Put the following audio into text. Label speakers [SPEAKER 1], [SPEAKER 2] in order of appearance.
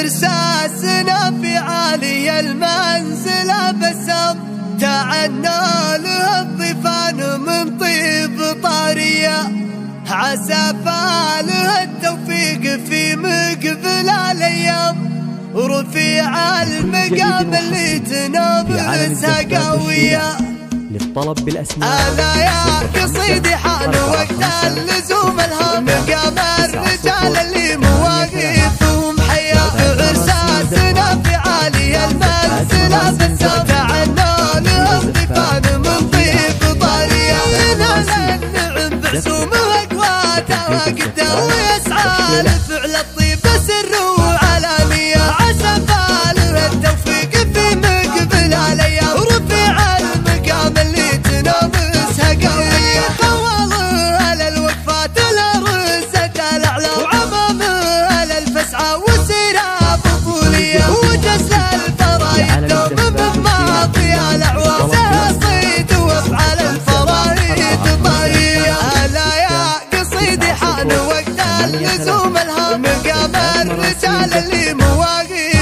[SPEAKER 1] إرساسنا في عالي المنزلة بسم تعنى له الضيفان من طيب طارية عسى فاله التوفيق في مقبل الأيام رفيع المقام اللي تنافسها قوية
[SPEAKER 2] للطلب بالأسماء
[SPEAKER 1] ألا يا قصيدي حان وقت اللزوم الهام قام الرجال اللي مواقفهم حيا إرساسنا في عالي المنزلة بسم تعنى له الضيفان من طيب طارية نال النعم بعسومه أقواته وقده ويسعى لفعل الطيب سر وعلانية عسى فاله التوفيق في مقبل الأيام رفيع المقام اللي تنافسها قوية خواله على الوقفات الأرزة الأعلى وعمامه على الفسعة وسيرة بطولية وجزل الفرايد دوم بماضي الأعوام صيد وافعال الفرايد طرية ألا يا قصيدي حان وقت اللزوم الهام قام الرجال اللي مواقف